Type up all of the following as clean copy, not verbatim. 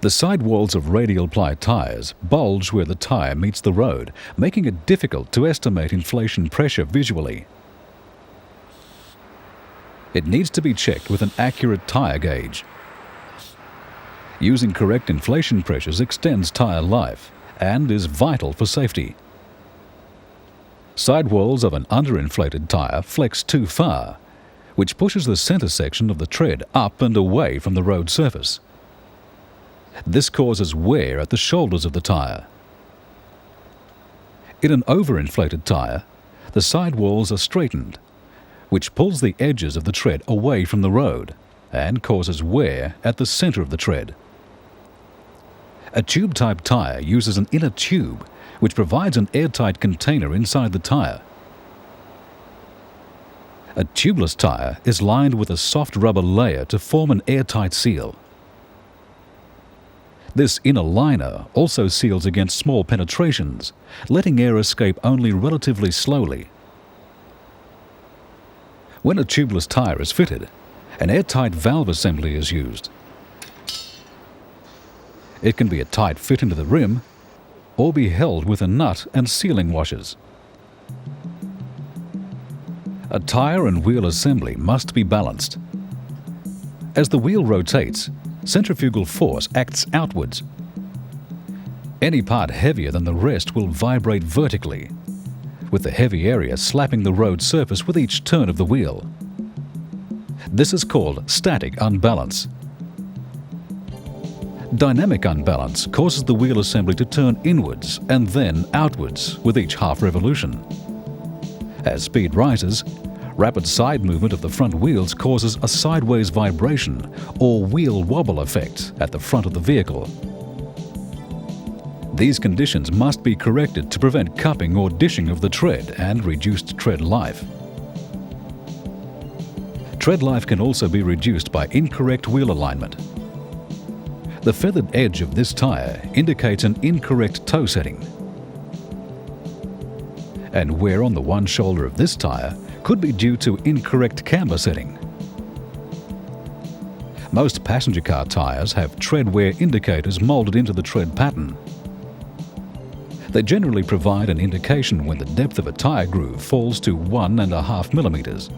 The sidewalls of radial ply tyres bulge where the tyre meets the road, making it difficult to estimate inflation pressure visually. It needs to be checked with an accurate tyre gauge. Using correct inflation pressures extends tyre life and is vital for safety. Sidewalls of an underinflated tyre flex too far, which pushes the centre section of the tread up and away from the road surface. This causes wear at the shoulders of the tyre. In an overinflated tyre, the sidewalls are straightened, which pulls the edges of the tread away from the road and causes wear at the centre of the tread. A tube-type tyre uses an inner tube, which provides an airtight container inside the tyre. A tubeless tyre is lined with a soft rubber layer to form an airtight seal. This inner liner also seals against small penetrations, letting air escape only relatively slowly. When a tubeless tyre is fitted, an airtight valve assembly is used. It can be a tight fit into the rim or be held with a nut and sealing washers. A tyre and wheel assembly must be balanced. As the wheel rotates, centrifugal force acts outwards. Any part heavier than the rest will vibrate vertically, with the heavy area slapping the road surface with each turn of the wheel. This is called static unbalance. Dynamic unbalance causes the wheel assembly to turn inwards and then outwards with each half revolution. As speed rises, rapid side movement of the front wheels causes a sideways vibration or wheel wobble effect at the front of the vehicle. These conditions must be corrected to prevent cupping or dishing of the tread and reduced tread life. Tread life can also be reduced by incorrect wheel alignment. The feathered edge of this tyre indicates an incorrect toe setting. And wear on the one shoulder of this tyre could be due to incorrect camber setting. Most passenger car tyres have tread wear indicators moulded into the tread pattern. They generally provide an indication when the depth of a tyre groove falls to 1.5 millimeters.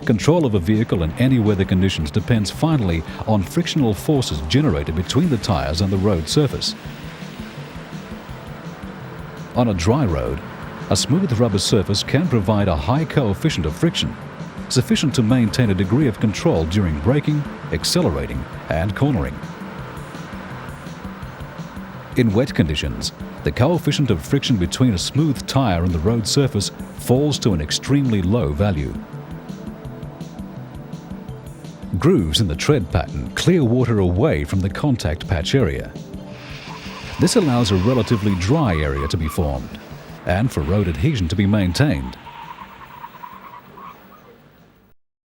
Control of a vehicle in any weather conditions depends finally on frictional forces generated between the tyres and the road surface. On a dry road, a smooth rubber surface can provide a high coefficient of friction, sufficient to maintain a degree of control during braking, accelerating, and cornering. In wet conditions, the coefficient of friction between a smooth tyre and the road surface falls to an extremely low value. Grooves in the tread pattern clear water away from the contact patch area. This allows a relatively dry area to be formed and for road adhesion to be maintained.